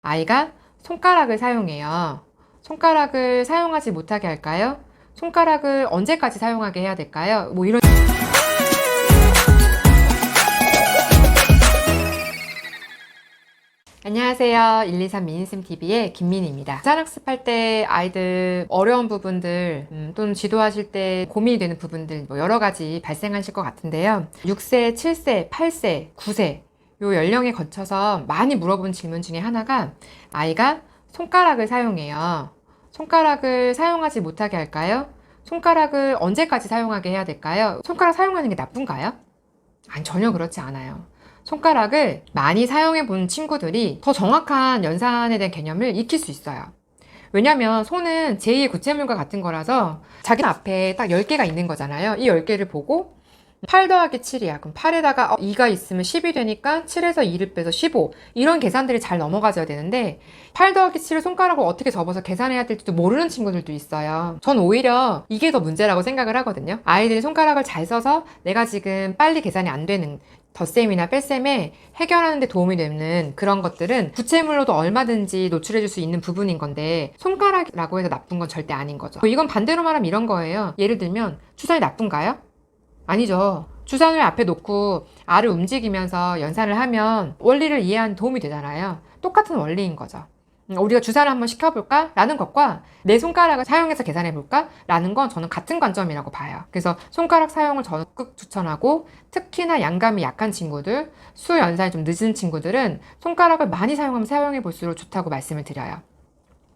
아이가 손가락을 사용해요. 손가락을 사용하지 못하게 할까요? 손가락을 언제까지 사용하게 해야 될까요? 뭐 이런. 안녕하세요. 123 미니쌤TV의 김민희입니다. 산학습할 때 아이들 어려운 부분들 또는 지도하실 때 고민이 되는 부분들 뭐 여러 가지 발생하실 것 같은데요. 6세, 7세, 8세, 9세 요 연령에 거쳐서 많이 물어본 질문 중에 하나가 아이가 손가락을 사용해요. 손가락을 사용하지 못하게 할까요? 손가락을 언제까지 사용하게 해야 될까요? 손가락 사용하는 게 나쁜가요? 아니, 전혀 그렇지 않아요. 손가락을 많이 사용해 본 친구들이 더 정확한 연산에 대한 개념을 익힐 수 있어요. 왜냐면 손은 제2의 구체물과 같은 거라서 자기 앞에 딱 10개가 있는 거잖아요. 이 10개를 보고 8 더하기 7이야. 그럼 8에다가 2가 있으면 10이 되니까 7에서 2를 빼서 15. 이런 계산들이 잘 넘어가져야 되는데 8 더하기 7을 손가락으로 어떻게 접어서 계산해야 될지도 모르는 친구들도 있어요. 전 오히려 이게 더 문제라고 생각을 하거든요. 아이들이 손가락을 잘 써서 내가 지금 빨리 계산이 안 되는 덧셈이나 뺄셈에 해결하는 데 도움이 되는 그런 것들은 구체물로도 얼마든지 노출해 줄 수 있는 부분인 건데 손가락이라고 해서 나쁜 건 절대 아닌 거죠. 이건 반대로 말하면 이런 거예요. 예를 들면 주사위 나쁜가요? 아니죠. 주사위를 앞에 놓고 알을 움직이면서 연산을 하면 원리를 이해하는 도움이 되잖아요. 똑같은 원리인 거죠. 우리가 주사를 한번 시켜볼까? 라는 것과 내 손가락을 사용해서 계산해볼까? 라는 건 저는 같은 관점이라고 봐요. 그래서 손가락 사용을 적극 추천하고 특히나 양감이 약한 친구들, 수 연산이 좀 늦은 친구들은 손가락을 많이 사용하면 사용해볼수록 좋다고 말씀을 드려요.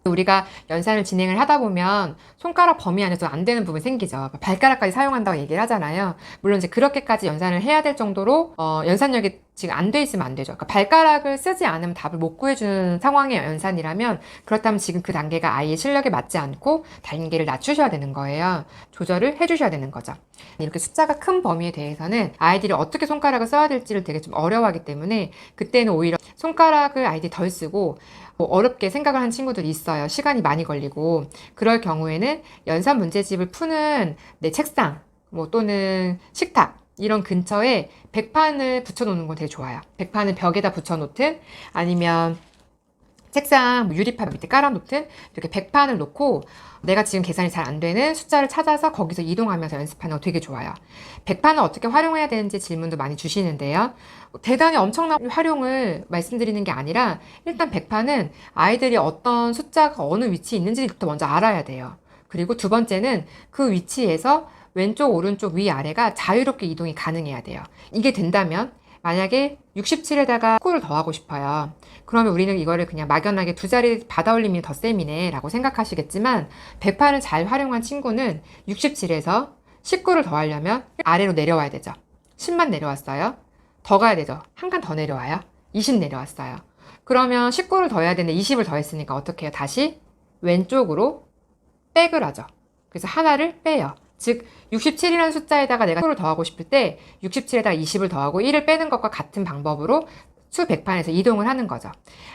우리가 연산을 진행을 하다 보면 손가락 범위 안에서 안 되는 부분이 생기죠. 발가락까지 사용한다고 얘기를 하잖아요. 물론 이제 그렇게까지 연산을 해야 될 정도로 연산력이 지금 안 돼 있으면 안 되죠. 그러니까 발가락을 쓰지 않으면 답을 못 구해주는 상황의 연산이라면 그렇다면 지금 그 단계가 아이의 실력에 맞지 않고 단계를 낮추셔야 되는 거예요. 조절을 해주셔야 되는 거죠. 이렇게 숫자가 큰 범위에 대해서는 아이들이 어떻게 손가락을 써야 될지를 되게 좀 어려워하기 때문에 그때는 오히려 손가락을 아이들이 덜 쓰고 어렵게 생각을 한 친구들이 있어요. 시간이 많이 걸리고. 그럴 경우에는 연산 문제집을 푸는 내 책상 또는 식탁 이런 근처에 백판을 붙여놓는 건 되게 좋아요. 백판을 벽에다 붙여놓든 아니면 책상 유리판 밑에 깔아놓든 이렇게 백판을 놓고 내가 지금 계산이 잘 안 되는 숫자를 찾아서 거기서 이동하면서 연습하는 거 되게 좋아요. 백판을 어떻게 활용해야 되는지 질문도 많이 주시는데요. 대단히 엄청난 활용을 말씀드리는 게 아니라 일단 백판은 아이들이 어떤 숫자가 어느 위치에 있는지부터 먼저 알아야 돼요. 그리고 두 번째는 그 위치에서 왼쪽, 오른쪽, 위, 아래가 자유롭게 이동이 가능해야 돼요. 이게 된다면 만약에 67에다가 9를 더하고 싶어요. 그러면 우리는 이거를 그냥 막연하게 두 자리 받아 올리면 덧셈이네 라고 생각하시겠지만 100판을 잘 활용한 친구는 67에서 19를 더하려면 아래로 내려와야 되죠. 10만 내려왔어요. 더 가야 되죠. 한 칸 더 내려와요. 20 내려왔어요. 그러면 19를 더해야 되는데 20을 더했으니까 어떻게 해요? 다시 왼쪽으로 백을 하죠. 그래서 하나를 빼요. 즉 67이라는 숫자에다가 내가 10을 더하고 싶을 때 67에다가 20을 더하고 1을 빼는 것과 같은 방법으로 수 100판에서 이동을 하는 거죠.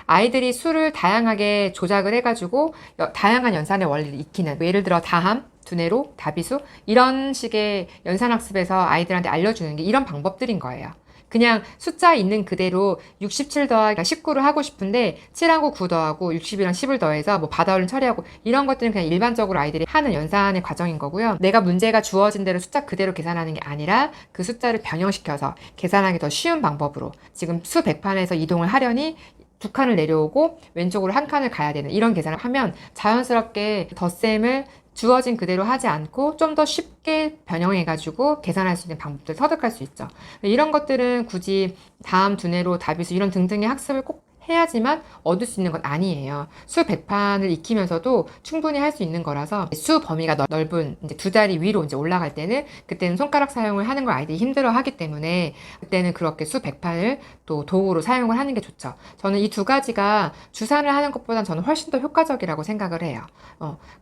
아이들이 수를 다양하게 조작을 해가지고 다양한 연산의 원리를 익히는 예를 들어 다함, 두뇌로, 다비수 이런 식의 연산학습에서 아이들한테 알려주는 게 이런 방법들인 거예요. 그냥 숫자 있는 그대로 67 더하기 19를 하고 싶은데 7하고 9 더하고 60이랑 10을 더해서 받아올림 처리하고 이런 것들은 그냥 일반적으로 아이들이 하는 연산의 과정인 거고요. 내가 문제가 주어진 대로 숫자 그대로 계산하는 게 아니라 그 숫자를 변형시켜서 계산하기 더 쉬운 방법으로 지금 수 100판에서 이동을 하려니 두 칸을 내려오고 왼쪽으로 한 칸을 가야 되는 이런 계산을 하면 자연스럽게 덧셈을 주어진 그대로 하지 않고 좀 더 쉽게 변형해가지고 계산할 수 있는 방법들 터득할 수 있죠. 이런 것들은 굳이 다음, 두뇌로, 다비수 이런 등등의 학습을 꼭 해야지만 얻을 수 있는 건 아니에요. 수 100판을 익히면서도 충분히 할 수 있는 거라서 수 범위가 넓은 이제 두 자리 위로 이제 올라갈 때는 그때는 손가락 사용을 하는 걸 아이들이 힘들어 하기 때문에 그때는 그렇게 수 100판을 또 도구로 사용을 하는 게 좋죠. 저는 이 두 가지가 주사를 하는 것보다는 저는 훨씬 더 효과적이라고 생각을 해요.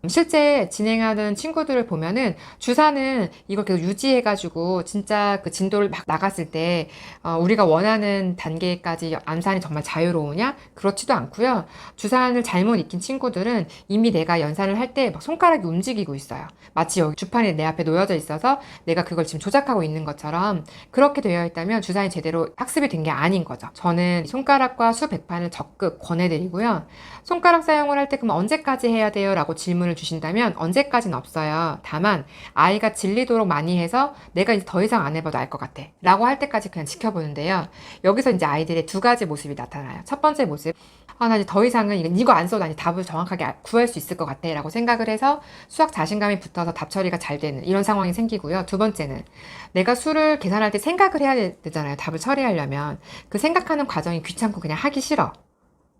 실제 진행하는 친구들을 보면은 주사는 이걸 계속 유지해가지고 진짜 그 진도를 막 나갔을 때 우리가 원하는 단계까지 암산이 정말 자유로운 좋으냐? 그렇지도 않고요. 주사안을 잘못 익힌 친구들은 이미 내가 연산을 할 때 막 손가락이 움직이고 있어요. 마치 여기 주판이 내 앞에 놓여져 있어서 내가 그걸 지금 조작하고 있는 것처럼 그렇게 되어 있다면 주사안이 제대로 학습이 된 게 아닌 거죠. 저는 손가락과 수백판을 적극 권해드리고요. 손가락 사용을 할 때 그럼 언제까지 해야 돼요? 라고 질문을 주신다면 언제까지는 없어요. 다만 아이가 질리도록 많이 해서 내가 이제 더 이상 안 해봐도 알 것 같아 라고 할 때까지 그냥 지켜보는데요. 여기서 이제 아이들의 두 가지 모습이 나타나요. 첫 번째 모습, 나 이제 더 이상은 이거 안 써도 아니 답을 정확하게 구할 수 있을 것 같아 라고 생각을 해서 수학 자신감이 붙어서 답 처리가 잘 되는 이런 상황이 생기고요. 두 번째는 내가 수를 계산할 때 생각을 해야 되잖아요. 답을 처리하려면 그 생각하는 과정이 귀찮고 그냥 하기 싫어.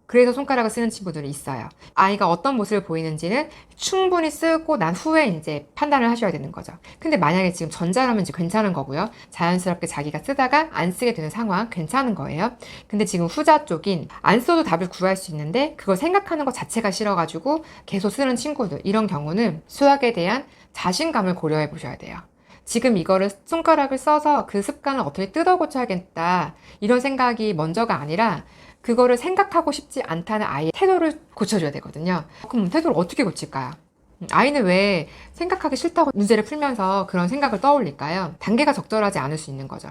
그래서 손가락을 쓰는 친구들이 있어요. 아이가 어떤 모습을 보이는지는 충분히 쓰고 난 후에 이제 판단을 하셔야 되는 거죠. 근데 만약에 지금 전자라면 이제 괜찮은 거고요. 자연스럽게 자기가 쓰다가 안 쓰게 되는 상황 괜찮은 거예요. 근데 지금 후자 쪽인 안 써도 답을 구할 수 있는데 그걸 생각하는 것 자체가 싫어가지고 계속 쓰는 친구들, 이런 경우는 수학에 대한 자신감을 고려해 보셔야 돼요. 지금 이거를 손가락을 써서 그 습관을 어떻게 뜯어 고쳐야겠다 이런 생각이 먼저가 아니라 그거를 생각하고 싶지 않다는 아이의 태도를 고쳐줘야 되거든요. 그럼 태도를 어떻게 고칠까요? 아이는 왜 생각하기 싫다고 문제를 풀면서 그런 생각을 떠올릴까요? 단계가 적절하지 않을 수 있는 거죠.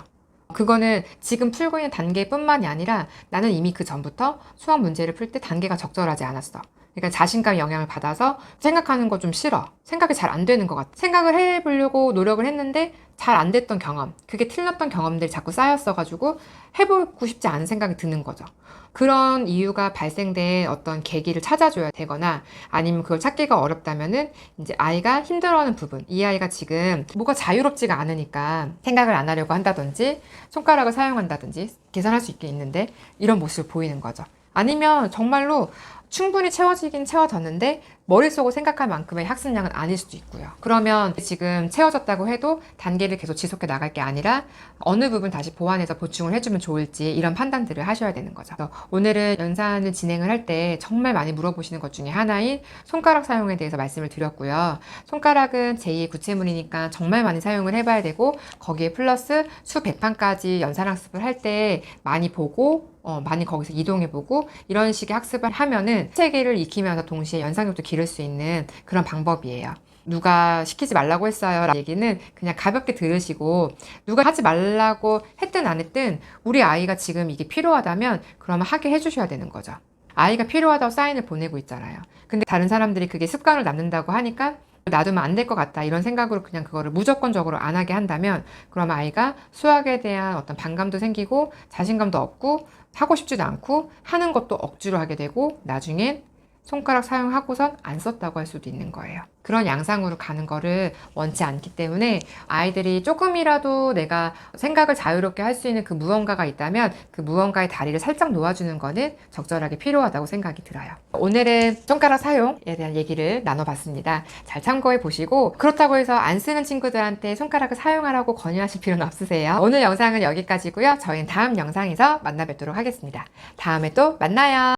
그거는 지금 풀고 있는 단계뿐만이 아니라 나는 이미 그 전부터 수학 문제를 풀 때 단계가 적절하지 않았어. 그러니까 자신감 영향을 받아서 생각하는 거 좀 싫어. 생각이 잘 안 되는 것 같아. 생각을 해보려고 노력을 했는데 잘 안 됐던 경험, 그게 틀렸던 경험들이 자꾸 쌓였어가지고 해보고 싶지 않은 생각이 드는 거죠. 그런 이유가 발생된 어떤 계기를 찾아줘야 되거나 아니면 그걸 찾기가 어렵다면은 이제 아이가 힘들어하는 부분, 이 아이가 지금 뭐가 자유롭지가 않으니까 생각을 안 하려고 한다든지 손가락을 사용한다든지 계산할 수 있게 있는데 이런 모습을 보이는 거죠. 아니면 정말로 충분히 채워지긴 채워졌는데 머릿속으로 생각할 만큼의 학습량은 아닐 수도 있고요. 그러면 지금 채워졌다고 해도 단계를 계속 지속해 나갈 게 아니라 어느 부분 다시 보완해서 보충을 해주면 좋을지 이런 판단들을 하셔야 되는 거죠. 오늘은 연산을 진행을 할 때 정말 많이 물어보시는 것 중에 하나인 손가락 사용에 대해서 말씀을 드렸고요. 손가락은 제2의 구체물이니까 정말 많이 사용을 해봐야 되고 거기에 플러스 수백판까지 연산학습을 할 때 많이 보고 많이 거기서 이동해보고 이런 식의 학습을 하면은 체계를 익히면서 동시에 연상력도 기를 수 있는 그런 방법이에요. 누가 시키지 말라고 했어요 라는 얘기는 그냥 가볍게 들으시고 누가 하지 말라고 했든 안 했든 우리 아이가 지금 이게 필요하다면 그러면 하게 해주셔야 되는 거죠. 아이가 필요하다고 사인을 보내고 있잖아요. 근데 다른 사람들이 그게 습관을 낳는다고 하니까 놔두면 안 될 것 같다 이런 생각으로 그냥 그거를 무조건적으로 안 하게 한다면 그러면 아이가 수학에 대한 어떤 반감도 생기고 자신감도 없고 하고 싶지도 않고 하는 것도 억지로 하게 되고 나중엔 손가락 사용하고선 안 썼다고 할 수도 있는 거예요. 그런 양상으로 가는 거를 원치 않기 때문에 아이들이 조금이라도 내가 생각을 자유롭게 할 수 있는 그 무언가가 있다면 그 무언가의 다리를 살짝 놓아주는 거는 적절하게 필요하다고 생각이 들어요. 오늘은 손가락 사용에 대한 얘기를 나눠봤습니다. 잘 참고해 보시고 그렇다고 해서 안 쓰는 친구들한테 손가락을 사용하라고 권유하실 필요는 없으세요. 오늘 영상은 여기까지고요. 저희는 다음 영상에서 만나 뵙도록 하겠습니다. 다음에 또 만나요.